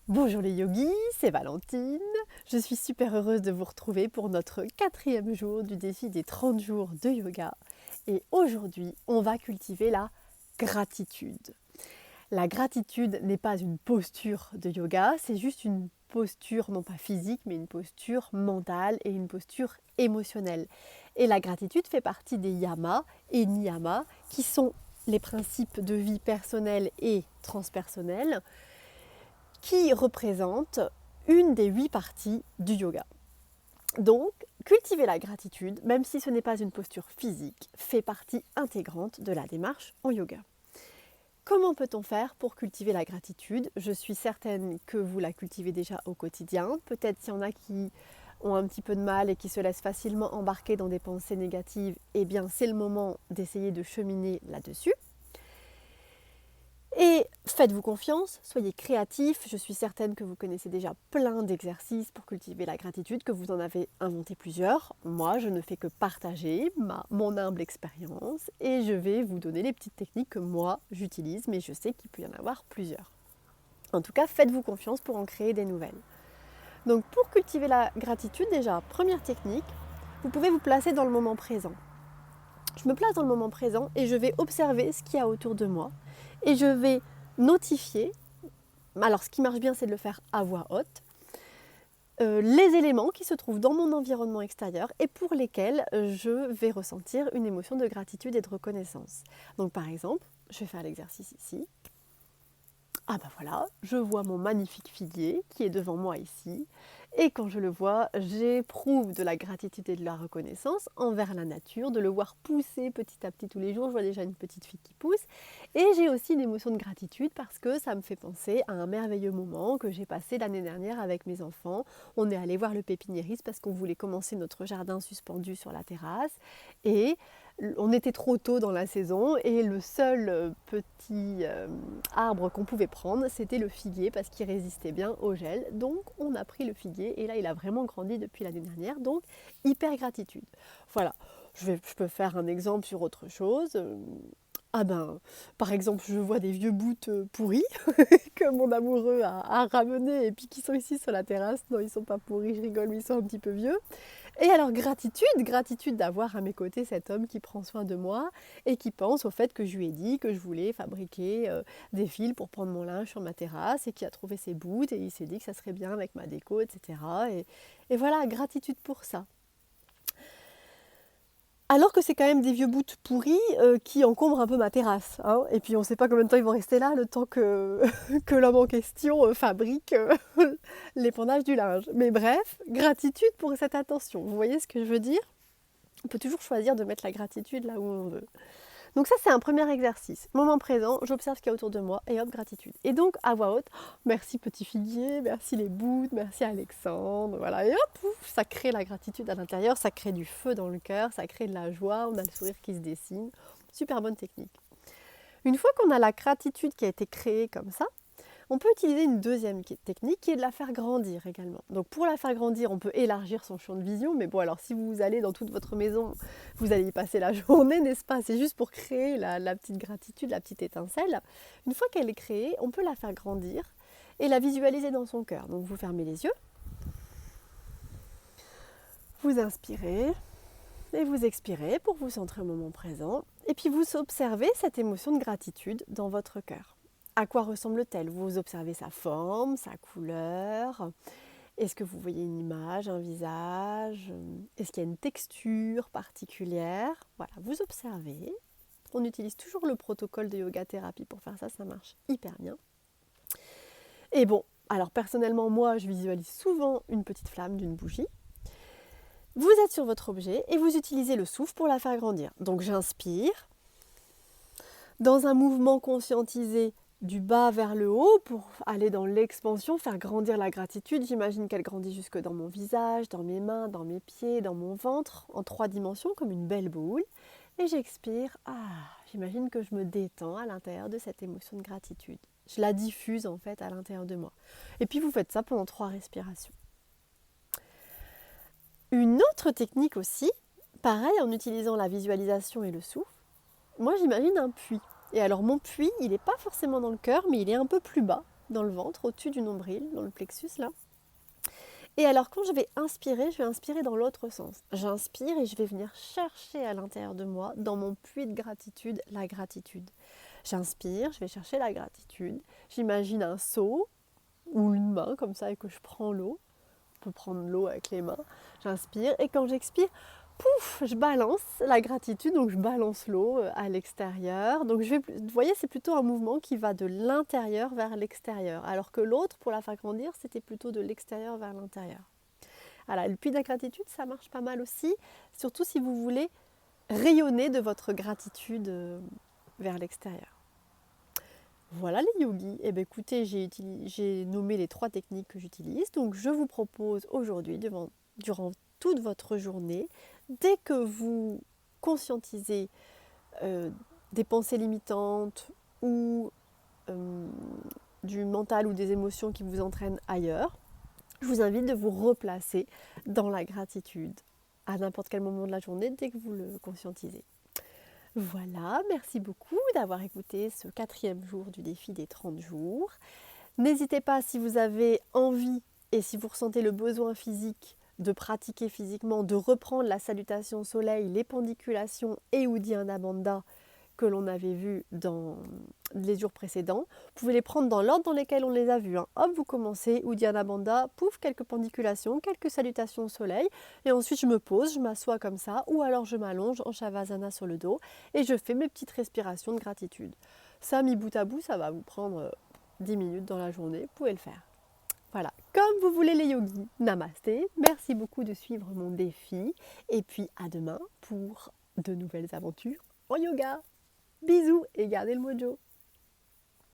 Bonjour les yogis, c'est Valentine. Je suis super heureuse de vous retrouver pour notre 4e jour du défi des 30 jours de yoga. Et aujourd'hui, on va cultiver la gratitude. La gratitude n'est pas une posture de yoga, c'est juste une posture non pas physique, mais une posture mentale et une posture émotionnelle. Et la gratitude fait partie des yamas et niyamas, qui sont les principes de vie personnelle et transpersonnelle, qui représente une des 8 parties du yoga. Donc, cultiver la gratitude, même si ce n'est pas une posture physique, fait partie intégrante de la démarche en yoga. Comment peut-on faire pour cultiver la gratitude ? Je suis certaine que vous la cultivez déjà au quotidien. Peut-être s'il y en a qui ont un petit peu de mal et qui se laissent facilement embarquer dans des pensées négatives, eh bien c'est le moment d'essayer de cheminer là-dessus. Et faites-vous confiance, soyez créatifs. Je suis certaine que vous connaissez déjà plein d'exercices pour cultiver la gratitude, que vous en avez inventé plusieurs. Moi, je ne fais que partager mon humble expérience et je vais vous donner les petites techniques que moi j'utilise, mais je sais qu'il peut y en avoir plusieurs. En tout cas, faites-vous confiance pour en créer des nouvelles. Donc pour cultiver la gratitude, déjà, première technique, vous pouvez vous placer dans le moment présent. Je me place dans le moment présent et je vais observer ce qu'il y a autour de moi. Et je vais notifier, alors ce qui marche bien c'est de le faire à voix haute, les éléments qui se trouvent dans mon environnement extérieur et pour lesquels je vais ressentir une émotion de gratitude et de reconnaissance. Donc par exemple, je vais faire l'exercice ici. Ah ben voilà, je vois mon magnifique figuier qui est devant moi ici. Et quand je le vois, j'éprouve de la gratitude et de la reconnaissance envers la nature, de le voir pousser petit à petit tous les jours. Je vois déjà une petite fille qui pousse. Et j'ai aussi une émotion de gratitude parce que ça me fait penser à un merveilleux moment que j'ai passé l'année dernière avec mes enfants. On est allé voir le pépiniériste parce qu'on voulait commencer notre jardin suspendu sur la terrasse. Et on était trop tôt dans la saison et le seul petit arbre qu'on pouvait prendre, c'était le figuier parce qu'il résistait bien au gel. Donc on a pris le figuier et là il a vraiment grandi depuis l'année dernière. Donc hyper gratitude. Voilà, je peux faire un exemple sur autre chose. Ah ben, par exemple, je vois des vieux bouts pourris que mon amoureux a ramenés et puis qui sont ici sur la terrasse. Non, ils sont pas pourris, je rigole, mais ils sont un petit peu vieux. Et alors gratitude d'avoir à mes côtés cet homme qui prend soin de moi et qui pense au fait que je lui ai dit que je voulais fabriquer des fils pour prendre mon linge sur ma terrasse et qui a trouvé ses bouts et il s'est dit que ça serait bien avec ma déco, etc. Et voilà, gratitude pour ça. Alors que c'est quand même des vieux bouts pourris qui encombrent un peu ma terrasse. Hein. Et puis on ne sait pas combien de temps ils vont rester là, le temps que, que l'homme en question fabrique l'épandage du linge. Mais bref, gratitude pour cette attention. Vous voyez ce que je veux dire ? On peut toujours choisir de mettre la gratitude là où on veut. Donc ça, c'est un premier exercice. Moment présent, j'observe ce qu'il y a autour de moi et hop, gratitude. Et donc, à voix haute, merci petit figuier, merci les bouts, merci Alexandre. Voilà, et hop, ouf, ça crée la gratitude à l'intérieur, ça crée du feu dans le cœur, ça crée de la joie, on a le sourire qui se dessine. Super bonne technique. Une fois qu'on a la gratitude qui a été créée comme ça, on peut utiliser une deuxième technique qui est de la faire grandir également. Donc pour la faire grandir, on peut élargir son champ de vision, mais bon alors si vous allez dans toute votre maison, vous allez y passer la journée, n'est-ce pas ? C'est juste pour créer la petite gratitude, la petite étincelle. Une fois qu'elle est créée, on peut la faire grandir et la visualiser dans son cœur. Donc vous fermez les yeux, vous inspirez et vous expirez pour vous centrer au moment présent. Et puis vous observez cette émotion de gratitude dans votre cœur. À quoi ressemble-t-elle ? Vous observez sa forme, sa couleur. Est-ce que vous voyez une image, un visage ? Est-ce qu'il y a une texture particulière ? Voilà, vous observez. On utilise toujours le protocole de yoga thérapie pour faire ça, ça marche hyper bien. Et bon, alors personnellement, moi, je visualise souvent une petite flamme d'une bougie. Vous êtes sur votre objet et vous utilisez le souffle pour la faire grandir. Donc j'inspire. Dans un mouvement conscientisé, du bas vers le haut pour aller dans l'expansion, faire grandir la gratitude. J'imagine qu'elle grandit jusque dans mon visage, dans mes mains, dans mes pieds, dans mon ventre, en 3 dimensions comme une belle boule. Et j'expire. J'imagine que je me détends à l'intérieur de cette émotion de gratitude. Je la diffuse en fait à l'intérieur de moi. Et puis vous faites ça pendant 3 respirations. Une autre technique aussi, pareil en utilisant la visualisation et le souffle, moi j'imagine un puits. Et alors mon puits, il n'est pas forcément dans le cœur, mais il est un peu plus bas. dans le ventre, au-dessus du nombril, dans le plexus là. Et alors quand je vais inspirer dans l'autre sens. J'inspire et je vais venir chercher à l'intérieur de moi, dans mon puits de gratitude, la gratitude. J'inspire, je vais chercher la gratitude. J'imagine un seau ou une main comme ça et que je prends l'eau. On peut prendre l'eau avec les mains. J'inspire et quand j'expire, pouf, je balance la gratitude, donc je balance l'eau à l'extérieur. Donc vous voyez, c'est plutôt un mouvement qui va de l'intérieur vers l'extérieur, alors que l'autre, pour la faire grandir, c'était plutôt de l'extérieur vers l'intérieur. Voilà, le puits de la gratitude, ça marche pas mal aussi, surtout si vous voulez rayonner de votre gratitude vers l'extérieur. Voilà les yogis. Eh bien, écoutez, j'ai nommé les 3 techniques que j'utilise. Donc je vous propose aujourd'hui, durant toute votre journée, dès que vous conscientisez des pensées limitantes ou du mental ou des émotions qui vous entraînent ailleurs, je vous invite de vous replacer dans la gratitude à n'importe quel moment de la journée dès que vous le conscientisez. Voilà, merci beaucoup d'avoir écouté ce 4e jour du défi des 30 jours. N'hésitez pas, si vous avez envie et si vous ressentez le besoin physique de pratiquer physiquement, de reprendre la salutation au soleil, les pendiculations et Uddiyana Bandha que l'on avait vu dans les jours précédents. Vous pouvez les prendre dans l'ordre dans lesquels on les a vus. Hop, vous commencez, Uddiyana Bandha, pouf, quelques pendiculations, quelques salutations au soleil. Et ensuite, je me pose, je m'assois comme ça, ou alors je m'allonge en Shavasana sur le dos et je fais mes petites respirations de gratitude. Ça, mis bout à bout, ça va vous prendre 10 minutes dans la journée. Vous pouvez le faire. Voilà, comme vous voulez les yogis. Namasté, merci beaucoup de suivre mon défi. Et puis à demain pour de nouvelles aventures en yoga. Bisous et gardez le mojo.